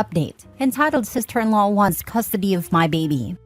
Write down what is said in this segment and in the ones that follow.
Update. Entitled Sister-in-Law Wants Custody of My Baby.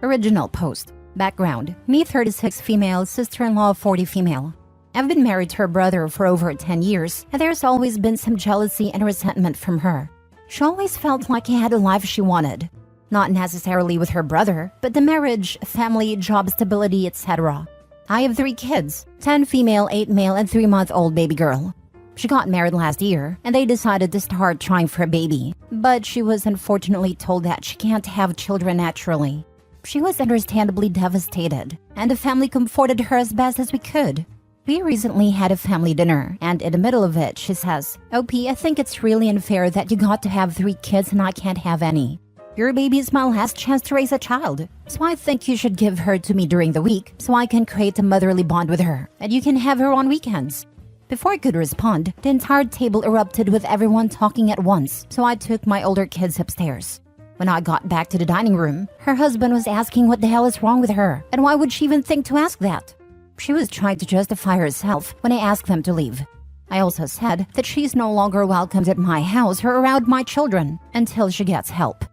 Original post. Background. Me 36 female, sister-in-law 40 female. I've been married to her brother for over 10 years, and there's always been some jealousy and resentment from her. She always felt like he had a life she wanted. Not necessarily with her brother, but the marriage, family, job stability, etc. I have 3 kids, 10 female, 8 male, and 3-month-old baby girl. She got married last year, and they decided to start trying for a baby. But she was unfortunately told that she can't have children naturally. She was understandably devastated, and the family comforted her as best as we could. We recently had a family dinner, and in the middle of it, she says, "OP, I think it's really unfair that you got to have 3 kids and I can't have any. Your baby is my last chance to raise a child, so I think you should give her to me during the week so I can create a motherly bond with her, and you can have her on weekends." Before I could respond, the entire table erupted with everyone talking at once, so I took my older kids upstairs. When I got back to the dining room, her husband was asking what the hell is wrong with her, and why would she even think to ask that? She was trying to justify herself when I asked them to leave. I also said that she's no longer welcomed at my house or around my children until she gets help.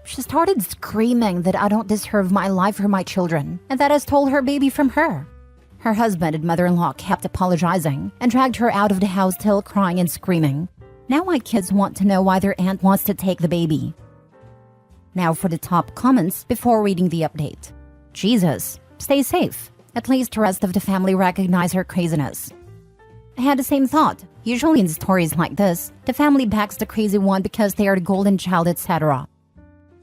She started screaming that I don't deserve my life or my children, and that I stole her baby from her. Her husband and mother-in-law kept apologizing and dragged her out of the house, still crying and screaming. Now my kids want to know why their aunt wants to take the baby. Now for the top comments before reading the update. Jesus, stay safe. At least the rest of the family recognize her craziness. I had the same thought. Usually in stories like this, the family backs the crazy one because they are the golden child, etc.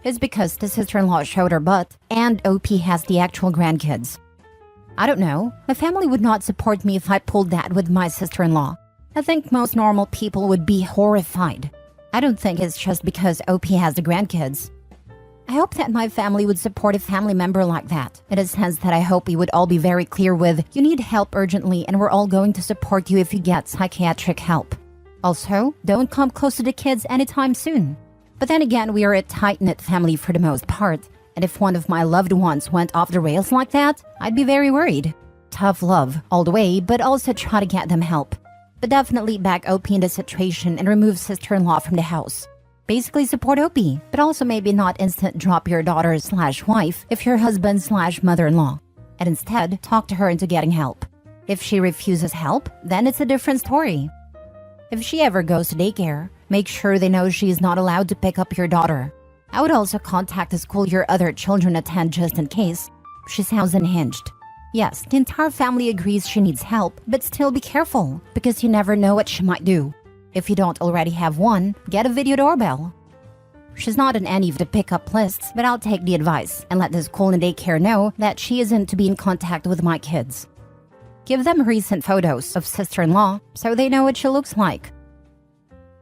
It's because the sister-in-law showed her butt, and OP has the actual grandkids. I don't know. My family would not support me if I pulled that with my sister-in-law. I think most normal people would be horrified. I don't think it's just because OP has the grandkids. I hope that my family would support a family member like that, in a sense that I hope we would all be very clear with, you need help urgently and we're all going to support you if you get psychiatric help. Also, don't come close to the kids anytime soon. But then again, we are a tight-knit family for the most part, and if one of my loved ones went off the rails like that, I'd be very worried. Tough love, all the way, but also try to get them help. But definitely back OP in the situation and remove sister-in-law from the house. Basically support OP, but also maybe not instant drop your daughter/wife if your husband/mother-in-law, and instead talk to her into getting help. If she refuses help, then it's a different story. If she ever goes to daycare, make sure they know she is not allowed to pick up your daughter. I would also contact the school your other children attend just in case. She sounds unhinged. Yes, the entire family agrees she needs help, but still be careful, because you never know what she might do. If you don't already have one, get a video doorbell. She's not on any of the pickup lists, but I'll take the advice and let the school and daycare know that she isn't to be in contact with my kids. Give them recent photos of sister-in-law so they know what she looks like.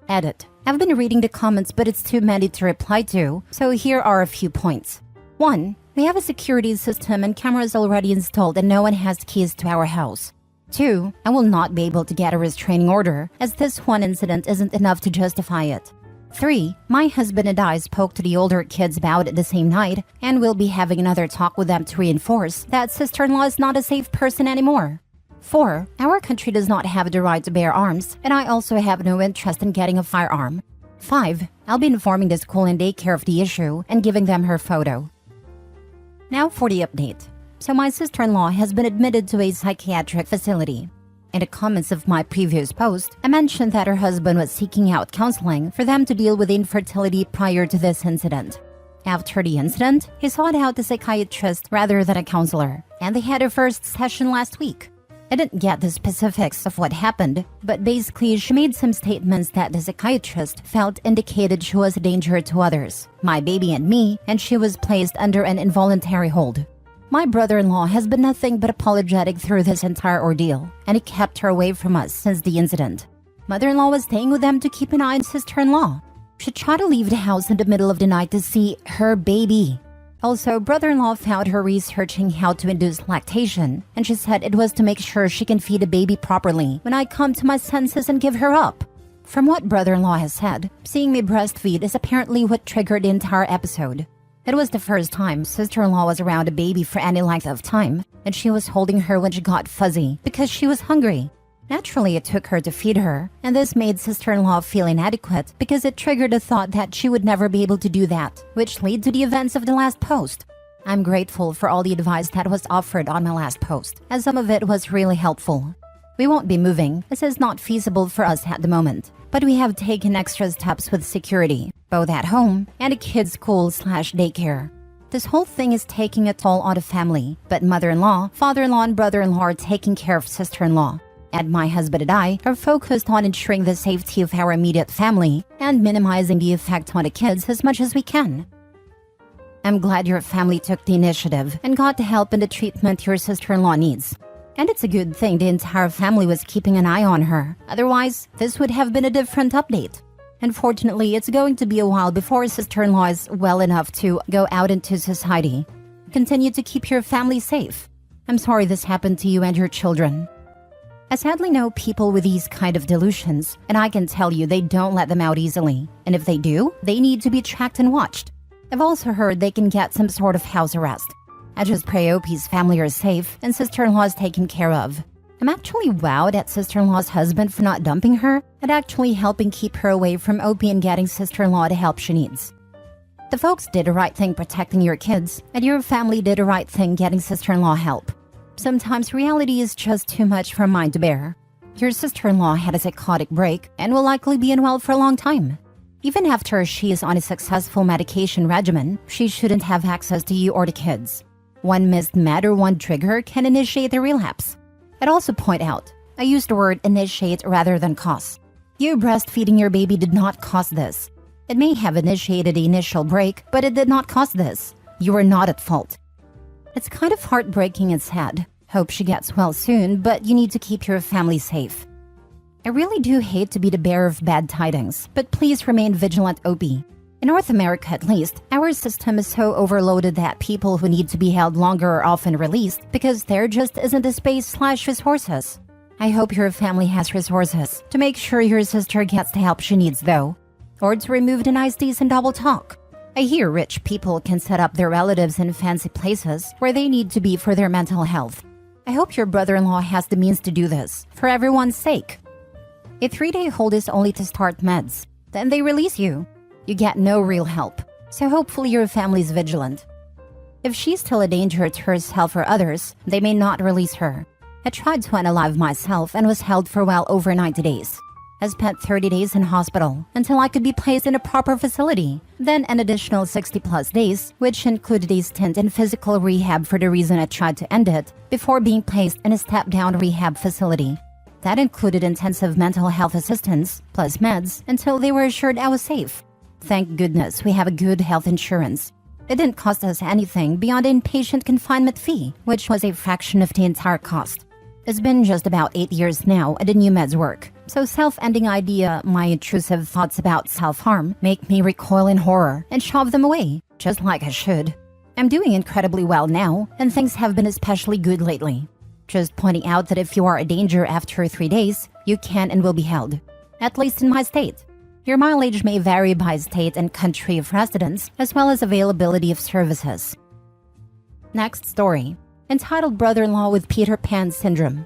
Edit. I've been reading the comments, but it's too many to reply to, so here are a few points. 1. We have a security system and cameras already installed and no one has keys to our house. 2. I will not be able to get a restraining order, as this one incident isn't enough to justify it. 3. My husband and I spoke to the older kids about it the same night, and we'll be having another talk with them to reinforce that sister-in-law is not a safe person anymore. 4. Our country does not have the right to bear arms, and I also have no interest in getting a firearm. 5. I'll be informing the school and daycare of the issue and giving them her photo. Now for the update. So my sister-in-law has been admitted to a psychiatric facility. In the comments of my previous post, I mentioned that her husband was seeking out counseling for them to deal with infertility prior to this incident. After the incident, he sought out a psychiatrist rather than a counselor, and they had a first session last week. I didn't get the specifics of what happened, but basically she made some statements that the psychiatrist felt indicated she was a danger to others, my baby and me, and she was placed under an involuntary hold. My brother-in-law has been nothing but apologetic through this entire ordeal, and he kept her away from us since the incident. Mother-in-law was staying with them to keep an eye on sister-in-law. She tried to leave the house in the middle of the night to see her baby. Also, brother-in-law found her researching how to induce lactation, and she said it was to make sure she can feed a baby properly when I come to my senses and give her up. From what brother-in-law has said, seeing me breastfeed is apparently what triggered the entire episode. It was the first time sister-in-law was around a baby for any length of time, and she was holding her when she got fuzzy because she was hungry. Naturally, it took her to feed her, and this made sister-in-law feel inadequate because it triggered a thought that she would never be able to do that, which led to the events of the last post. I'm grateful for all the advice that was offered on my last post, as some of it was really helpful. We won't be moving, as is not feasible for us at the moment, but we have taken extra steps with security, both at home and a kid's school/daycare. This whole thing is taking a toll on the family, but mother-in-law, father-in-law, and brother-in-law are taking care of sister-in-law. And my husband and I are focused on ensuring the safety of our immediate family and minimizing the effect on the kids as much as we can. I'm glad your family took the initiative and got the help and the treatment your sister-in-law needs. And it's a good thing the entire family was keeping an eye on her. Otherwise, this would have been a different update. Unfortunately, it's going to be a while before sister-in-law is well enough to go out into society. Continue to keep your family safe. I'm sorry this happened to you and your children. I sadly know people with these kind of delusions, and I can tell you they don't let them out easily. And if they do, they need to be tracked and watched. I've also heard they can get some sort of house arrest. I just pray OP's family are safe and sister-in-law is taken care of. I'm actually wowed at sister-in-law's husband for not dumping her and actually helping keep her away from OP and getting sister-in-law the help she needs. The folks did the right thing protecting your kids, and your family did the right thing getting sister-in-law help. Sometimes reality is just too much for a mind to bear. Your sister-in-law had a psychotic break and will likely be unwell for a long time. Even after she is on a successful medication regimen, she shouldn't have access to you or the kids. One missed med or one trigger can initiate a relapse. I'd also point out, I used the word initiate rather than cause. You breastfeeding your baby did not cause this. It may have initiated the initial break, but it did not cause this. You are not at fault. It's kind of heartbreaking and sad. Hope she gets well soon, but you need to keep your family safe. I really do hate to be the bearer of bad tidings, but please remain vigilant, OP. In North America at least, our system is so overloaded that people who need to be held longer are often released because there just isn't the space/resources. I hope your family has resources to make sure your sister gets the help she needs though, or to remove the niceties and double talk. I hear rich people can set up their relatives in fancy places where they need to be for their mental health. I hope your brother-in-law has the means to do this, for everyone's sake. A 3-day hold is only to start meds. Then they release you. You get no real help, so hopefully your family's vigilant. If she's still a danger to herself or others, they may not release her. I tried to unalive myself and was held for well over 90 days. I spent 30 days in hospital until I could be placed in a proper facility, then an additional 60+ days, which included a stint in physical rehab for the reason I tried to end it, before being placed in a step-down rehab facility. That included intensive mental health assistance, plus meds, until they were assured I was safe. Thank goodness we have a good health insurance. It didn't cost us anything beyond an inpatient confinement fee, which was a fraction of the entire cost. It's been just about 8 years now and the new meds work. So self-ending idea, my intrusive thoughts about self-harm make me recoil in horror and shove them away, just like I should. I'm doing incredibly well now, and things have been especially good lately. Just pointing out that if you are a danger after 3 days, you can and will be held. At least in my state. Your mileage may vary by state and country of residence, as well as availability of services. Next story. Entitled Brother-in-Law with Peter Pan Syndrome.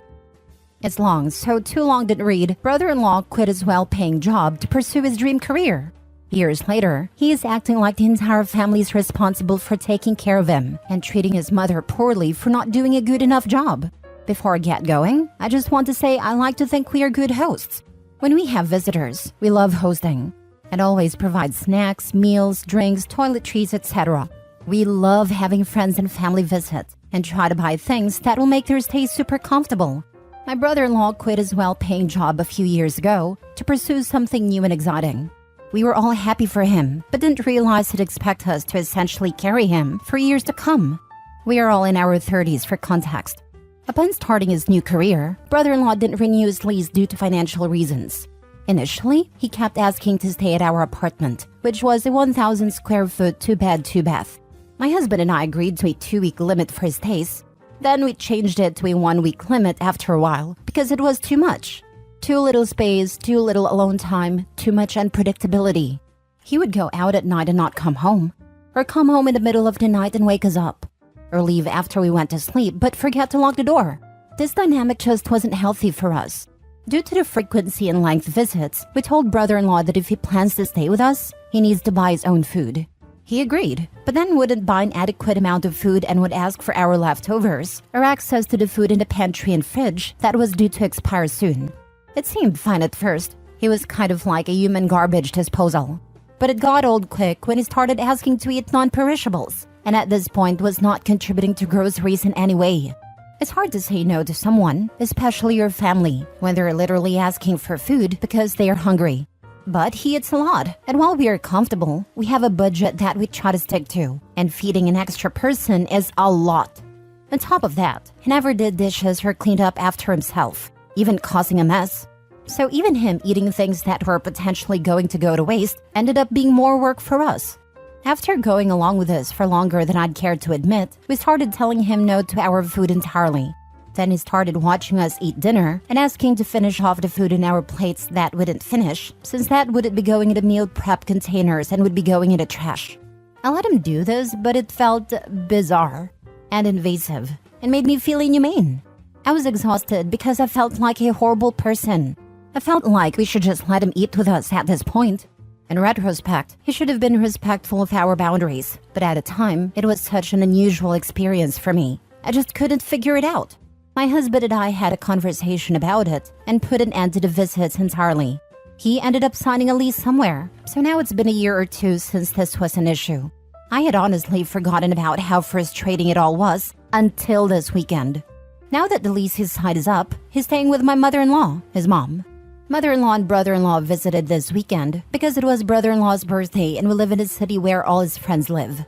It's long, so too long didn't read. Brother-in-law quit his well-paying job to pursue his dream career. Years later, he is acting like the entire family is responsible for taking care of him and treating his mother poorly for not doing a good enough job. Before I get going, I just want to say I like to think we are good hosts. When we have visitors, we love hosting and always provide snacks, meals, drinks, toiletries, etc. We love having friends and family visit and try to buy things that will make their stay super comfortable. My brother-in-law quit his well-paying job a few years ago to pursue something new and exciting. We were all happy for him, but didn't realize he'd expect us to essentially carry him for years to come. We are all in our 30s for context. Upon starting his new career, brother-in-law didn't renew his lease due to financial reasons. Initially, he kept asking to stay at our apartment, which was a 1,000 square foot 2-bed, 2-bath. My husband and I agreed to a 2-week limit for his stays. Then we changed it to a 1-week limit after a while because it was too much. Too little space, too little alone time, too much unpredictability. He would go out at night and not come home, or come home in the middle of the night and wake us up, or leave after we went to sleep but forget to lock the door. This dynamic just wasn't healthy for us. Due to the frequency and length of visits, we told brother-in-law that if he plans to stay with us, he needs to buy his own food. He agreed, but then wouldn't buy an adequate amount of food and would ask for our leftovers or access to the food in the pantry and fridge that was due to expire soon. It seemed fine at first. He was kind of like a human garbage disposal. But it got old quick when he started asking to eat non-perishables, and at this point was not contributing to groceries in any way. It's hard to say no to someone, especially your family, when they're literally asking for food because they are hungry. But he eats a lot, and while we are comfortable, we have a budget that we try to stick to, and feeding an extra person is a lot. On top of that, he never did dishes or cleaned up after himself, even causing a mess. So even him eating things that were potentially going to go to waste ended up being more work for us. After going along with this for longer than I'd cared to admit, we started telling him no to our food entirely. Then he started watching us eat dinner and asking to finish off the food in our plates that wouldn't finish, since that wouldn't be going into meal prep containers and would be going into trash. I let him do this, but it felt bizarre and invasive and made me feel inhumane. I was exhausted because I felt like a horrible person. I felt like we should just let him eat with us at this point. In retrospect, he should have been respectful of our boundaries, but at the time, it was such an unusual experience for me. I just couldn't figure it out. My husband and I had a conversation about it and put an end to the visits entirely. He ended up signing a lease somewhere, so now it's been a year or two since this was an issue. I had honestly forgotten about how frustrating it all was until this weekend. Now that the lease his side is up, he's staying with my mother-in-law, his mom. Mother-in-law and brother-in-law visited this weekend because it was brother-in-law's birthday and we live in a city where all his friends live.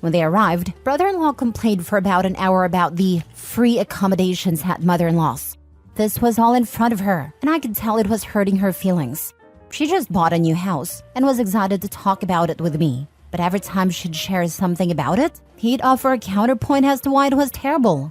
When they arrived, brother-in-law complained for about an hour about the free accommodations at mother-in-law's. This was all in front of her, and I could tell it was hurting her feelings. She just bought a new house and was excited to talk about it with me. But every time she'd share something about it, he'd offer a counterpoint as to why it was terrible.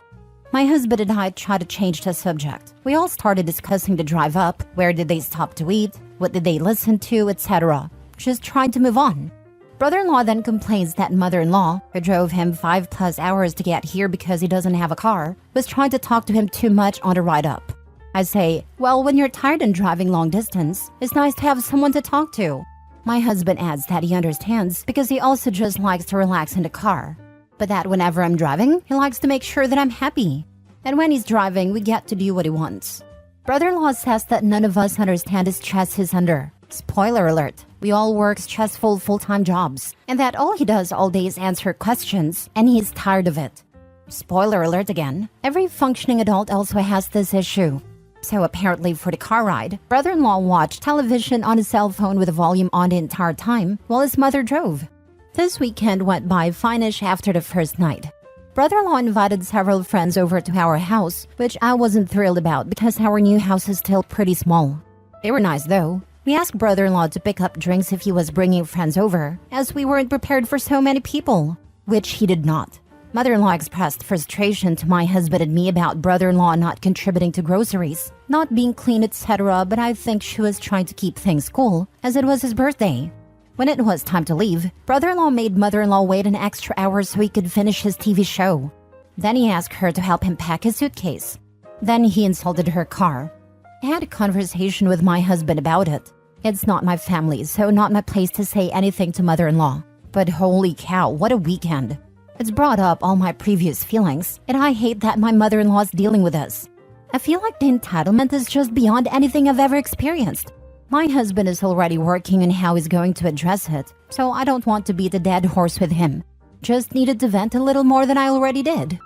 My husband and I tried to change the subject. We all started discussing the drive up, where did they stop to eat, what did they listen to, etc. Just trying to move on. Brother-in-law then complains that mother-in-law, who drove him 5+ hours to get here because he doesn't have a car, was trying to talk to him too much on the ride up. I say, well, when you're tired and driving long distance, it's nice to have someone to talk to. My husband adds that he understands because he also just likes to relax in the car. But that whenever I'm driving, he likes to make sure that I'm happy. And when he's driving, we get to do what he wants. Brother-in-law says that none of us understand the stress he's under. Spoiler alert, we all work stressful full-time jobs. And that all he does all day is answer questions, and he's tired of it. Spoiler alert again, every functioning adult also has this issue. So apparently for the car ride, brother-in-law watched television on his cell phone with the volume on the entire time while his mother drove. This weekend went by fine-ish after the first night. Brother-in-law invited several friends over to our house, which I wasn't thrilled about because our new house is still pretty small. They were nice though. We asked brother-in-law to pick up drinks if he was bringing friends over, as we weren't prepared for so many people, which he did not. Mother-in-law expressed frustration to my husband and me about brother-in-law not contributing to groceries, not being clean, etc., but I think she was trying to keep things cool, as it was his birthday. When it was time to leave, brother-in-law made mother-in-law wait an extra hour so he could finish his TV show. Then he asked her to help him pack his suitcase. Then he insulted her car. I had a conversation with my husband about it. It's not my family, so not my place to say anything to mother-in-law. But holy cow, what a weekend. It's brought up all my previous feelings, and I hate that my mother-in-law's dealing with this. I feel like the entitlement is just beyond anything I've ever experienced. My husband is already working on how he's going to address it, so I don't want to beat a dead horse with him. Just needed to vent a little more than I already did.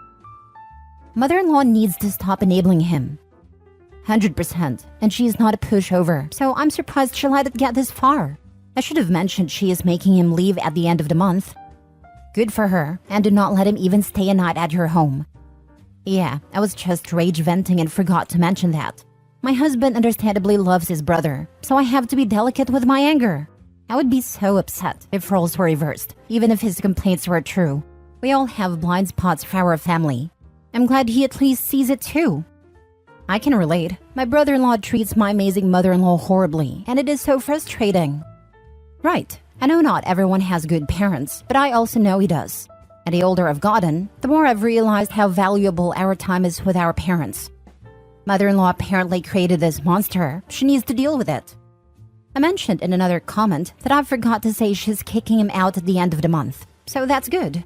Mother-in-law needs to stop enabling him. 100%, and she is not a pushover, so I'm surprised she let it get this far. I should have mentioned she is making him leave at the end of the month. Good for her, and do not let him even stay a night at your home. Yeah, I was just rage venting and forgot to mention that. My husband understandably loves his brother, so I have to be delicate with my anger. I would be so upset if roles were reversed, even if his complaints were true. We all have blind spots for our family. I'm glad he at least sees it too. I can relate. My brother-in-law treats my amazing mother-in-law horribly, and it is so frustrating. Right, I know not everyone has good parents, but I also know he does. And the older I've gotten, the more I've realized how valuable our time is with our parents. Mother-in-law apparently created this monster. She needs to deal with it. I mentioned in another comment that I forgot to say she's kicking him out at the end of the month. So that's good.